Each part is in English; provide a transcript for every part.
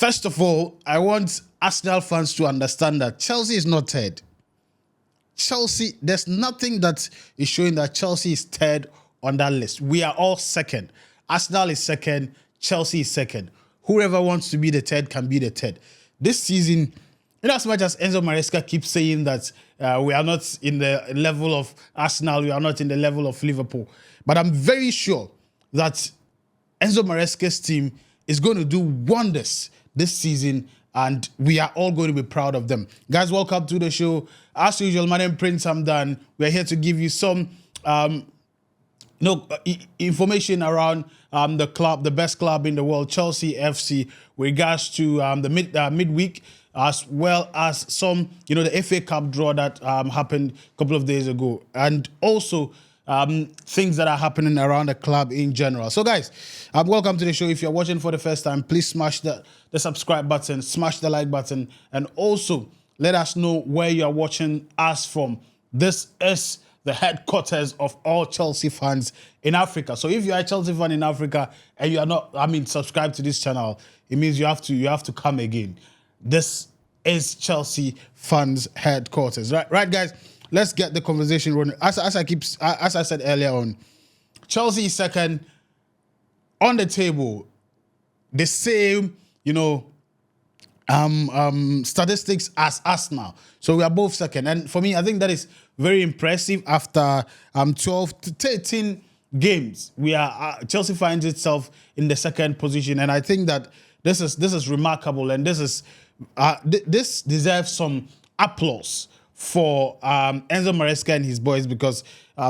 First of all, I want Arsenal fans to understand that Chelsea is not third. Chelsea, there's nothing that is showing that Chelsea is third on that list. We are all second. Arsenal is second. Chelsea is second. Whoever wants to be the third can be the third. This season, as much as Enzo Maresca keeps saying that we are not in the level of Arsenal, we are not in the level of Liverpool, but I'm very sure that Enzo Maresca's team is going to do wonders this season, and we are all going to be proud of them. Guys, welcome to the show. As usual, my name is Prince Hamdan. We're here to give you some information around the club, the best club in the world, Chelsea FC, with regards to the midweek, as well as some, the FA Cup draw that happened a couple of days ago, and also things that are happening around the club in general. So, guys, welcome to the show. If you're watching for the first time, please smash the subscribe button, smash the like button, and also let us know where you are watching us from. This is the headquarters of all Chelsea fans in Africa. So if you are a Chelsea fan in Africa and you are not, subscribed to this channel, it means you have to come again. This is Chelsea fans headquarters. Right, guys. Let's get the conversation running. As I said earlier on, Chelsea is second on the table. The same, statistics as Arsenal. So we are both second. And for me, I think that is very impressive. After 12 to 13 games, Chelsea finds itself in the second position. And I think that this is remarkable, and this deserves some applause for Enzo Maresca and his boys, because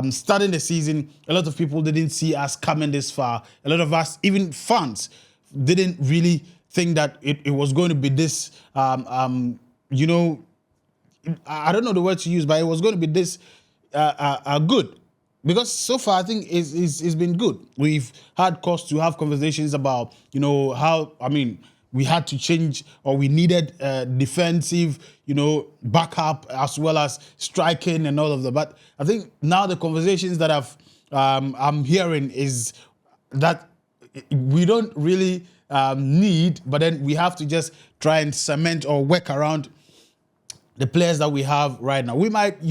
starting the season, a lot of people didn't see us coming this far. A lot of us, even fans, didn't really think that it was going to be this, I don't know the word to use, but it was going to be this good. Because so far, I think it's been good. We've had cause to have conversations about, how, we had to change, or we needed defensive, backup, as well as striking and all of that. But I think now the conversations that I'm hearing is that we don't really need, but then we have to just try and cement or work around the players that we have right now. We might,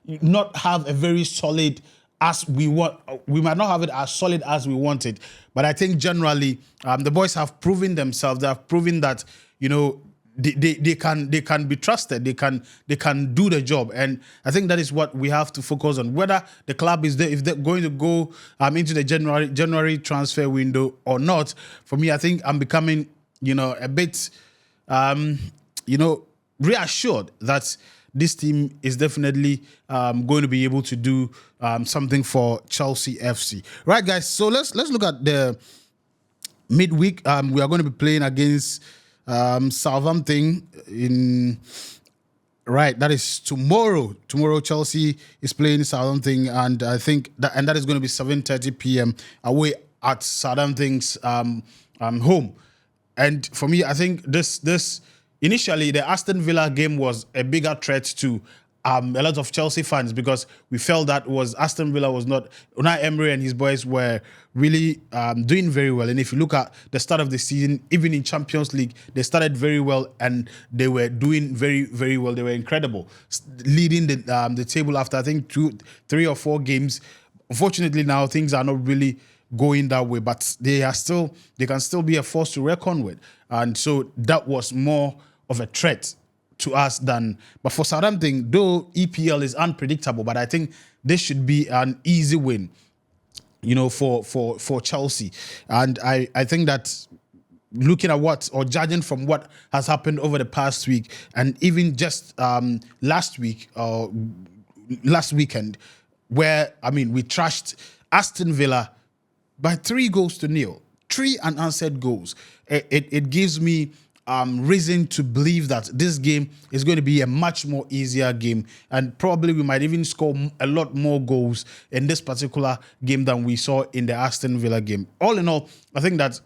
not have a very solid as we want. We might not have it as solid as we want it, but I think generally the boys have proven themselves. They have proven that they can be trusted. They can do the job, and I think that is what we have to focus on. Whether the club is there, if they're going to go into the January transfer window or not. For me, I think I'm becoming a bit reassured that this team is definitely going to be able to do something for Chelsea FC. Right, guys, so let's look at the midweek. We are going to be playing against Southampton that is tomorrow. Tomorrow, Chelsea is playing Southampton, and I think that is going to be 7:30 p.m. away at Southampton's home. And for me, I think this initially, the Aston Villa game was a bigger threat to a lot of Chelsea fans, because we felt that Aston Villa was not, Unai Emery and his boys were really doing very well. And if you look at the start of the season, even in Champions League, they started very well and they were doing very, very well. They were incredible, leading the table after I think 3 or 4 games. Unfortunately, now things are not really going that way, but they can still be a force to reckon with. And so that was more of a threat to us but for Southampton, though EPL is unpredictable, but I think this should be an easy win, for Chelsea. And I think that looking at judging from what has happened over the past week, and even just last weekend, where, we trashed Aston Villa by 3-0, 3 unanswered goals. It gives me reason to believe that this game is going to be a much more easier game, and probably we might even score a lot more goals in this particular game than we saw in the Aston Villa game. All in all, I think that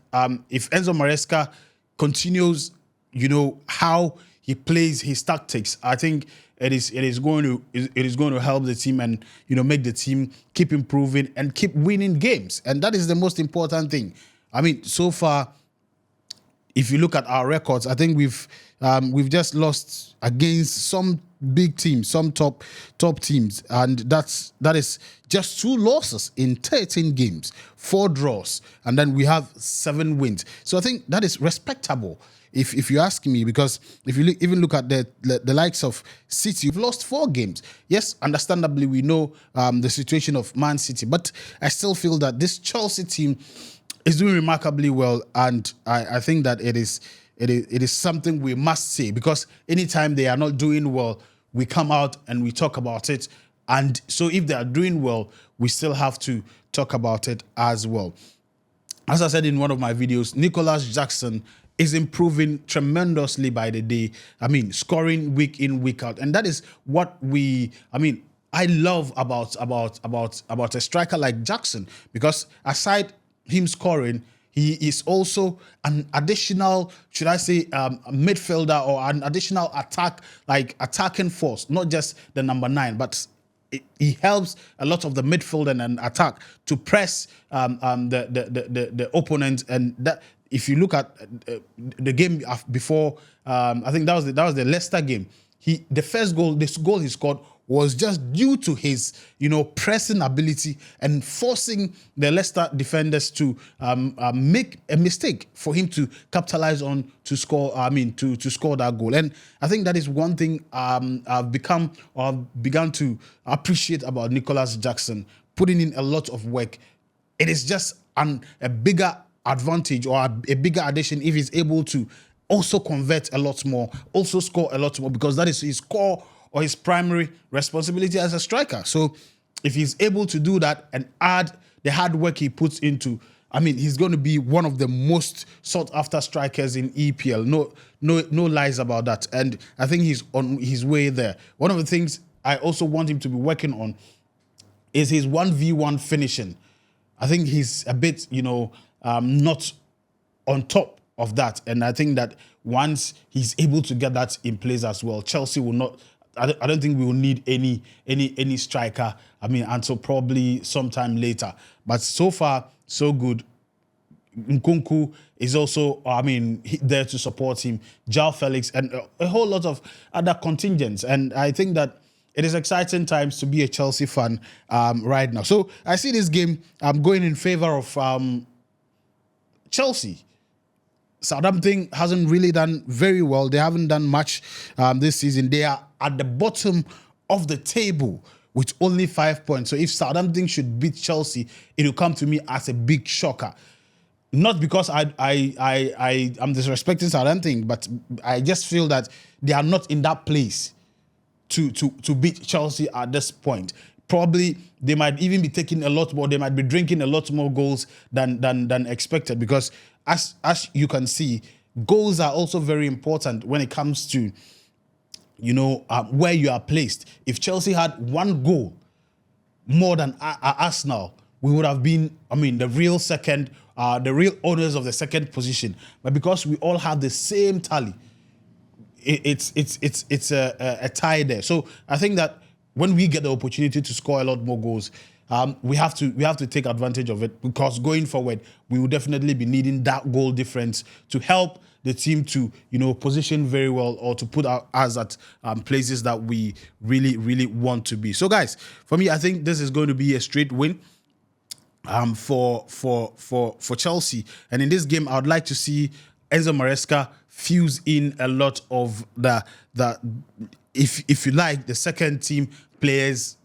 if Enzo Maresca continues, how he plays his tactics, I think it is going to help the team and make the team keep improving and keep winning games, and that is the most important thing. So far, if you look at our records, I think we've just lost against some big teams, some top teams, and that is just 2 losses in 13 games, 4 draws, and then we have 7 wins. So I think that is respectable, if you ask me, because if you even look at the likes of City, you've lost 4 games. Yes, understandably, we know the situation of Man City, but I still feel that this Chelsea team is doing remarkably well, and I think that it is something we must say, because anytime they are not doing well, we come out and we talk about it. And so if they are doing well, we still have to talk about it as well. As I said in one of my videos, Nicholas Jackson is improving tremendously by the day. I mean, scoring week in, week out. And that is what I love about a striker like Jackson, because aside him scoring, he is also an additional, should I say, midfielder, or an additional attacking force, not just the number 9, but he helps a lot of the midfield and attack to press the opponent. And that, if you look at the game before, I think that was the Leicester game. This goal he scored was just due to his, pressing ability and forcing the Leicester defenders to make a mistake for him to capitalize on to score. To score that goal. And I think that is one thing I've begun to appreciate about Nicholas Jackson, putting in a lot of work. It is just a bigger advantage, or a bigger addition, if he's able to also convert a lot more, also score a lot more, because that is his core or his primary responsibility as a striker. So if he's able to do that and add the hard work he puts into, he's going to be one of the most sought after strikers in EPL. No lies about that. And I think he's on his way there. One of the things I also want him to be working on is his 1v1 finishing. I think he's a bit, not on top of that. And I think that once he's able to get that in place as well, Chelsea will not, I don't think we will need any striker, until probably sometime later. But so far, so good. Nkunku is also, there to support him. João Felix, and a whole lot of other contingents. And I think that it is exciting times to be a Chelsea fan right now. So I see this game going in favor of Chelsea. Southampton hasn't really done very well. They haven't done much this season. They are at the bottom of the table with only 5 points. So if Southampton should beat Chelsea, it will come to me as a big shocker. Not because I'm disrespecting Southampton, but I just feel that they are not in that place to beat Chelsea at this point. Probably they might even be taking a lot more. They might be drinking a lot more goals than expected, because as you can see, goals are also very important when it comes to where you are placed. If Chelsea had 1 goal more than Arsenal, we would have been the real second, the real owners of the second position. But because we all have the same tally, it's a tie there. So I think that when we get the opportunity to score a lot more goals, we have to take advantage of it, because going forward, we will definitely be needing that goal difference to help the team to position very well, or to put us at places that we really want to be. So guys, for me, I think this is going to be a straight win for Chelsea. And in this game, I would like to see Enzo Maresca fuse in a lot of the if you like, the second team players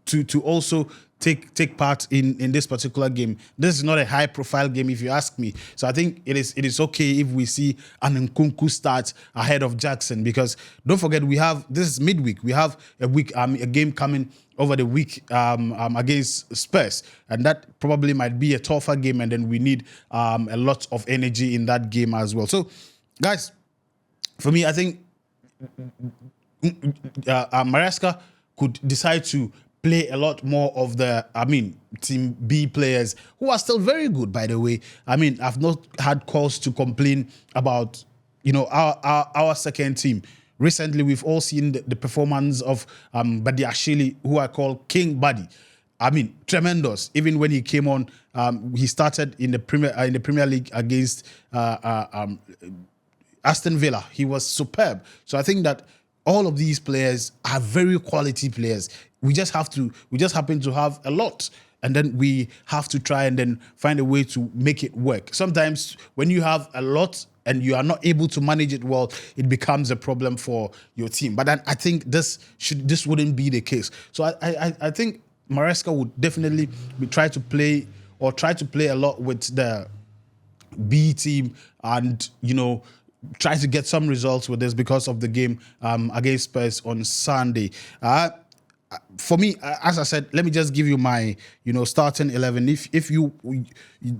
to also take part in this particular game. This is not a high profile game, if you ask me. So I think it is okay if we see an Nkunku start ahead of Jackson, because don't forget, this is midweek. We have a game coming over the week against Spurs, and that probably might be a tougher game, and then we need a lot of energy in that game as well. So guys, for me, I think Maresca could decide to play a lot more of the, Team B players, who are still very good, by the way. I've not had cause to complain about, our second team. Recently, we've all seen the performance of Badiashile, who I call King Buddy. I mean, tremendous. Even when he came on, he started in the Premier League against Aston Villa. He was superb. So I think that all of these players are very quality players. We just happen to have a lot. And then we have to try and then find a way to make it work. Sometimes when you have a lot and you are not able to manage it well, it becomes a problem for your team. But then I think this wouldn't be the case. So I think Maresca would definitely try to play a lot with the B team and, try to get some results with this because of the game against Spurs on Sunday. For me, as I said, let me just give you my, starting 11. If you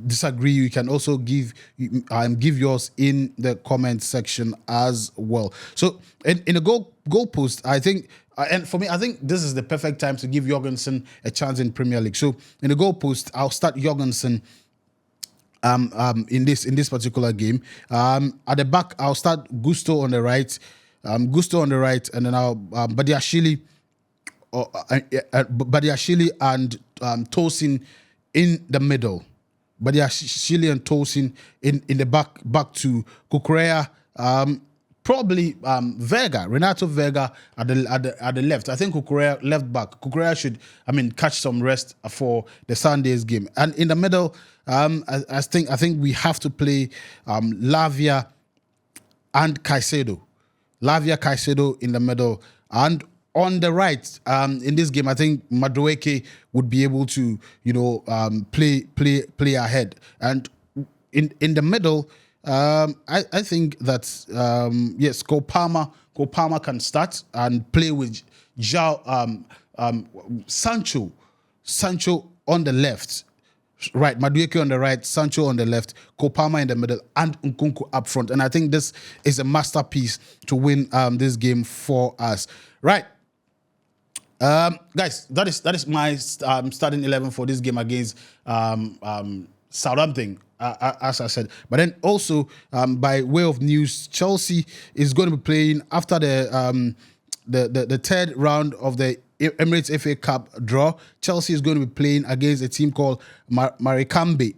disagree, you can also give yours in the comment section as well. So in a goal post, I think, and for me, I think this is the perfect time to give Jorgensen a chance in Premier League. So in the goal post, I'll start Jorgensen in this particular game. At the back, I'll start Gusto on the right, and then I'll Badiashile and Tosin in the middle. Badiashile and Tosin in the back to Cucurella, probably Renato Vega at the left. I think Cucurella left back. Cucurella should, catch some rest for the Sunday's game. And in the middle, I think we have to play Lavia and Caicedo. Lavia, Caicedo in the middle, and on the right, in this game, I think Madueke would be able to, play ahead. And in the middle, I think that yes, Cole Palmer can start and play with Sancho on the left. Right, Madueke on the right, Sancho on the left, Cole Palmer in the middle, and Nkunku up front. And I think this is a masterpiece to win this game for us. Right. Guys, that is my starting 11 for this game against Southampton, as I said. But then also, by way of news, Chelsea is going to be playing after the third round of the Emirates FA Cup draw. Chelsea is going to be playing against a team called Marikambe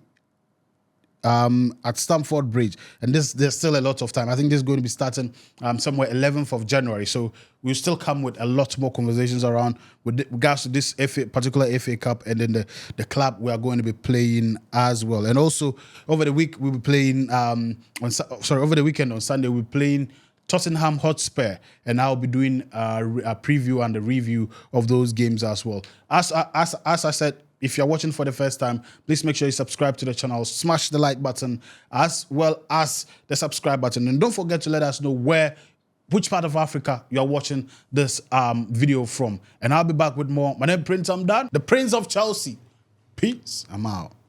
at Stamford Bridge, and there's still a lot of time. I think this is going to be starting somewhere 11th of January, so we'll still come with a lot more conversations around with regards to this particular FA Cup, and then the club we are going to be playing as well. And also over the week we'll be playing over the weekend on Sunday we'll be playing Tottenham Hotspur, and I'll be doing a preview and a review of those games as well. As I said, if you're watching for the first time, please make sure you subscribe to the channel, smash the like button as well as the subscribe button, and don't forget to let us know which part of Africa you're watching this video from. And I'll be back with more. My name is Prince, I'm done. The Prince of Chelsea. Peace. I'm out.